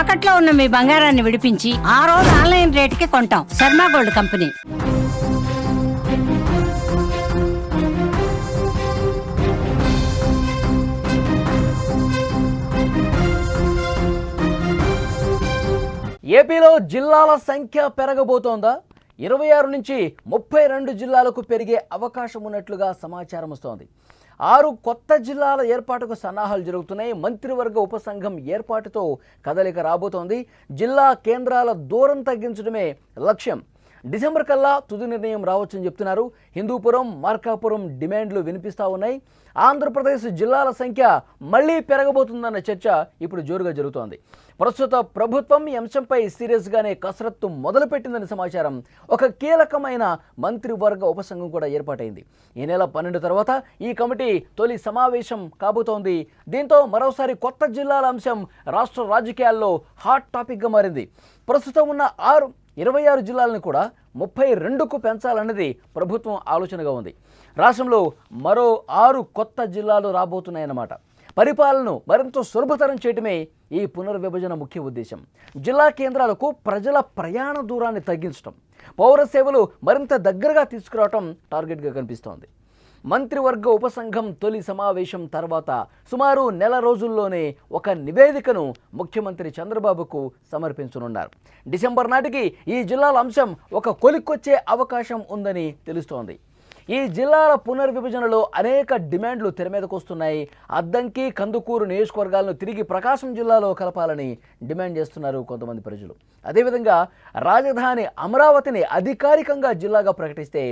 తాకట్లో ఉన్న మీ బంగారాన్ని విడిపించి ఆ రోజు ఆన్లైన్ రేటుకి కొంటాం. Sharma gold company. ఏపీలో జిల్లాల సంఖ్య పెరగబోతోందా? 26 నుంచి 32 జిల్లాలకు పెరిగే అవకాశం ఉన్నట్లుగా సమాచారం వస్తోంది. 6 కొత్త జిల్లాల ఏర్పాటుకు సన్నాహాలు జరుగుతున్నాయి. మంత్రివర్గ ఉపసంఘం ఏర్పాటుతో కదలిక రాబోతోంది. జిల్లా కేంద్రాల దూరం తగ్గించడమే లక్ష్యం. డిసెంబర్ కల్లా తుది నిర్ణయం రావచ్చని చెప్తున్నారు. హిందూపురం, మార్కాపురం డిమాండ్లు వినిపిస్తూ ఉన్నాయి. ఆంధ్రప్రదేశ్ జిల్లాల సంఖ్య మళ్లీ పెరగబోతుందన్న చర్చ ఇప్పుడు జోరుగా జరుగుతోంది. ప్రస్తుత ప్రభుత్వం ఈ అంశంపై సీరియస్గానే కసరత్తు మొదలుపెట్టిందని సమాచారం. ఒక కీలకమైన మంత్రివర్గ ఉపసంఘం కూడా ఏర్పాటైంది. ఈ నెల 12 తర్వాత ఈ కమిటీ తొలి సమావేశం కాబోతోంది. దీంతో మరోసారి కొత్త జిల్లాల అంశం రాష్ట్ర రాజకీయాల్లో హాట్ టాపిక్గా మారింది. ప్రస్తుతం ఉన్న 26 జిల్లాలను కూడా 32కు పెంచాలన్నది ప్రభుత్వం ఆలోచనగా ఉంది. రాష్ట్రంలో మరో 6 కొత్త జిల్లాలు రాబోతున్నాయన్నమాట. పరిపాలనను మరింత సులభతరం చేయటమే ఈ పునర్విభజన ముఖ్య ఉద్దేశం. జిల్లా కేంద్రాలకు ప్రజల ప్రయాణ దూరాన్ని తగ్గించడం, పౌర సేవలు మరింత దగ్గరగా తీసుకురావటం టార్గెట్గా కనిపిస్తోంది. మంత్రివర్గ ఉపసంఘం తొలి సమావేశం తర్వాత సుమారు నెల రోజుల్లోనే ఒక నివేదికను ముఖ్యమంత్రి చంద్రబాబుకు సమర్పించనున్నారు. డిసెంబర్ నాటికి ఈ జిల్లాల అంశం ఒక కొలిక్కొచ్చే అవకాశం ఉందని తెలుస్తోంది. ఈ జిల్లాల పునర్విభజనలో అనేక డిమాండ్లు తెర మీదకు వస్తున్నాయి. అద్దంకి, కందుకూరు నియోజకవర్గాలను తిరిగి ప్రకాశం జిల్లాలో కలపాలని డిమాండ్ చేస్తున్నారు కొంతమంది ప్రజలు. అదేవిధంగా రాజధాని అమరావతిని అధికారికంగా జిల్లాగా ప్రకటిస్తే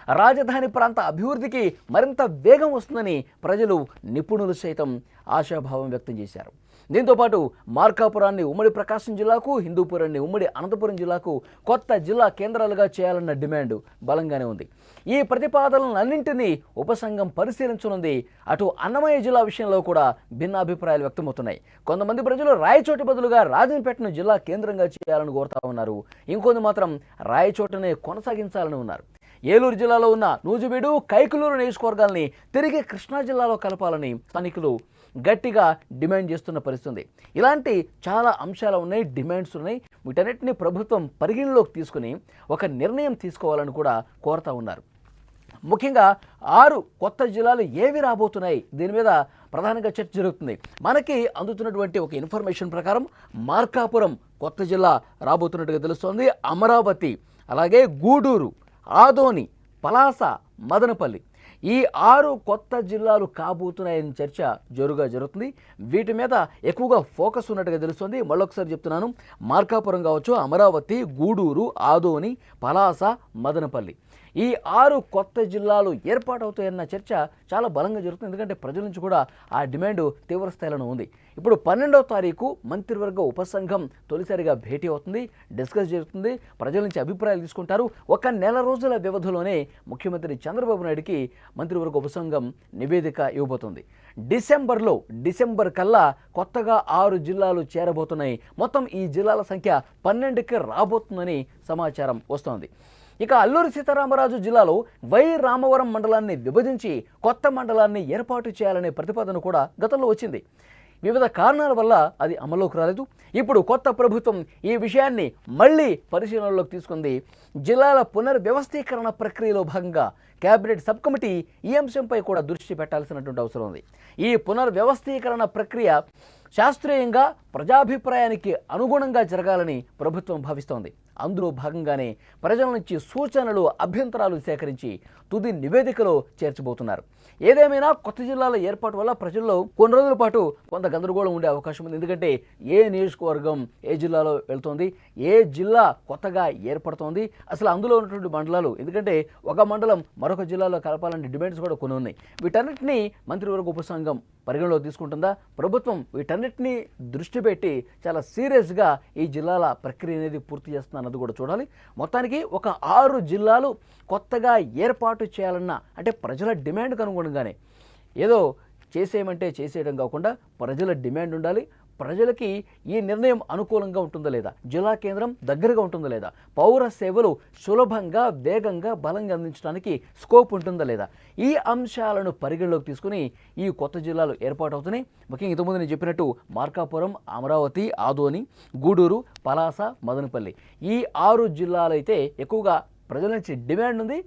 రాజధాని ప్రాంత అభివృద్ధికి మరింత వేగం వస్తుందని ప్రజలు, నిపుణులు సైతం ఆశాభావం వ్యక్తం చేశారు. దీంతోపాటు మార్కాపురాన్ని ఉమ్మడి ప్రకాశం జిల్లాకు, హిందూపురాన్ని ఉమ్మడి అనంతపురం జిల్లాకు కొత్త జిల్లా కేంద్రాలుగా చేయాలన్న డిమాండ్ బలంగానే ఉంది. ఈ ప్రతిపాదనలన్నింటినీ ఉపసంఘం పరిశీలించనుంది. అటు అన్నమయ్య జిల్లా విషయంలో కూడా భిన్నాభిప్రాయాలు వ్యక్తమవుతున్నాయి. కొంతమంది ప్రజలు రాయచోటి బదులుగా రాజంపేటను జిల్లా కేంద్రంగా చేయాలని కోరుతా ఉన్నారు. ఇంకొంది మాత్రం రాయచోటనే కొనసాగించాలని ఉన్నారు. ఏలూరు జిల్లాలో ఉన్న నూజివీడు, కైకలూరు నియోజకవర్గాల్ని తిరిగి కృష్ణా జిల్లాలో కలపాలని స్థానికులు గట్టిగా డిమాండ్ చేస్తున్న పరిస్థితి. ఇలాంటి చాలా అంశాలు ఉన్నాయి, డిమాండ్స్ ఉన్నాయి. వీటన్నిటిని ప్రభుత్వం పరిగణలోకి తీసుకుని ఒక నిర్ణయం తీసుకోవాలని కూడా కోరుతా ఉన్నారు. ముఖ్యంగా 6 కొత్త జిల్లాలు ఏవి రాబోతున్నాయి, దీని మీద ప్రధానంగా చర్చ జరుగుతుంది. మనకి అందుతున్నటువంటి ఒక ఇన్ఫర్మేషన్ ప్రకారం మార్కాపురం కొత్త జిల్లా రాబోతున్నట్టుగా తెలుస్తోంది. అమరావతి, అలాగే గూడూరు, ఆదోని, పలాస, మదనపల్లి, ఈ 6 కొత్త జిల్లాలు కాబోతున్నాయని చర్చ జోరుగా జరుగుతుంది. వీటి మీద ఎక్కువగా ఫోకస్ ఉన్నట్టుగా తెలుస్తుంది. మళ్ళొకసారి చెప్తున్నాను, మార్కాపురం కావచ్చు, అమరావతి, గూడూరు, ఆదోని, పలాస, మదనపల్లి, ఈ 6 కొత్త జిల్లాలు ఏర్పాటవుతాయన్న చర్చ చాలా బలంగా జరుగుతుంది. ఎందుకంటే ప్రజల నుంచి కూడా ఆ డిమాండ్ తీవ్రస్థాయిలో ఉంది. ఇప్పుడు 12వ తారీఖు మంత్రివర్గ ఉపసంఘం తొలిసారిగా భేటీ అవుతుంది, డిస్కస్ జరుగుతుంది, ప్రజల నుంచి అభిప్రాయాలు తీసుకుంటారు. ఒక నెల రోజుల వ్యవధిలోనే ముఖ్యమంత్రి చంద్రబాబు నాయుడుకి మంత్రివర్గ ఉపసంఘం నివేదిక ఇవ్వబోతుంది. డిసెంబర్ కల్లా కొత్తగా 6 జిల్లాలు చేరబోతున్నాయి. మొత్తం ఈ జిల్లాల సంఖ్య 12కి రాబోతుందని సమాచారం వస్తోంది. ఇక అల్లూరి సీతారామరాజు జిల్లాలో వై రామవరం మండలాన్ని విభజించి కొత్త మండలాన్ని ఏర్పాటు చేయాలనే ప్రతిపాదన కూడా గతంలో వచ్చింది. వివిధ కారణాల వల్ల అది అమల్లోకి రాలేదు. ఇప్పుడు కొత్త ప్రభుత్వం ఈ విషయాన్ని మళ్ళీ పరిశీలనలోకి తీసుకుంది. జిల్లాల పునర్వ్యవస్థీకరణ ప్రక్రియలో భాగంగా కేబినెట్ సబ్ కమిటీ ఈ అంశంపై కూడా దృష్టి పెట్టాల్సినటువంటి అవసరం ఉంది. ఈ పునర్వ్యవస్థీకరణ ప్రక్రియ శాస్త్రీయంగా ప్రజాభిప్రాయానికి అనుగుణంగా జరగాలని ప్రభుత్వం భావిస్తోంది. అందులో భాగంగానే ప్రజల నుంచి సూచనలు, అభ్యంతరాలు సేకరించి తుది నివేదికలో చేర్చబోతున్నారు. ఏదేమైనా కొత్త జిల్లాల ఏర్పాటు వల్ల ప్రజల్లో కొన్ని రోజుల పాటు కొంత గందరగోళం ఉండే అవకాశం ఉంది. ఎందుకంటే ఏ నియోజకవర్గం ఏ జిల్లాలో వెళ్తోంది, ఏ జిల్లా కొత్తగా ఏర్పడుతోంది, అసలు అందులో ఉన్నటువంటి మండలాలు, ఎందుకంటే ఒక మండలం మరొక జిల్లాలో కలపాలనే డిమాండ్స్ కూడా కొన్ని ఉన్నాయి. వీటన్నిటినీ మంత్రివర్గ ఉపసంఘం పరిగణలో తీసుకుంటుందా? ప్రభుత్వం వీటన్నిటినీ దృష్టి పెట్టి చాలా సీరియస్గా ఈ జిల్లాల ప్రక్రియ అనేది పూర్తి చేస్తుందన్నది కూడా చూడాలి. మొత్తానికి ఒక 6 జిల్లాలు కొత్తగా ఏర్పాటు చేయాలన్న, అంటే ప్రజల డిమాండ్కి అనుగుణంగానే ఏదో చేసేయమంటే చేసేయడం కాకుండా ప్రజల డిమాండ్ ఉండాలి, ప్రజలకి ఈ నిర్ణయం అనుకూలంగా ఉంటుందా లేదా, జిల్లా కేంద్రం దగ్గరగా ఉంటుందా లేదా, పౌర సేవలు సులభంగా వేగంగా బలంగా అందించడానికి స్కోప్ ఉంటుందా లేదా, ఈ అంశాలను పరిగణలోకి తీసుకుని ఈ కొత్త జిల్లాలు ఏర్పాటవుతున్నాయి. ముఖ్యంగా ఇంతకుముందు నేను చెప్పినట్టు మార్కాపురం, అమరావతి, ఆదోని, గూడూరు, పలాస, మదనపల్లి ఈ 6 జిల్లాలైతే ఎక్కువగా ప్రజల నుంచి డిమాండ్ ఉంది.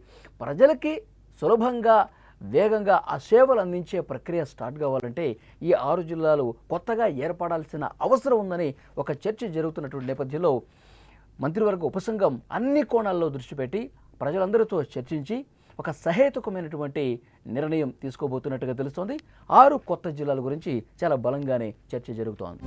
ప్రజలకి సులభంగా వేగంగా ఆ సేవలు అందించే ప్రక్రియ స్టార్ట్ కావాలంటే ఈ 6 జిల్లాలు కొత్తగా ఏర్పడాల్సిన అవసరం ఉందని ఒక చర్చ జరుగుతున్నటువంటి నేపథ్యంలో మంత్రివర్గ ఉపసంఘం అన్ని కోణాల్లో దృష్టి పెట్టి ప్రజలందరితో చర్చించి ఒక సహేతుకమైనటువంటి నిర్ణయం తీసుకోబోతున్నట్టుగా తెలుస్తోంది. 6 కొత్త జిల్లాల గురించి చాలా బలంగానే చర్చ జరుగుతోంది.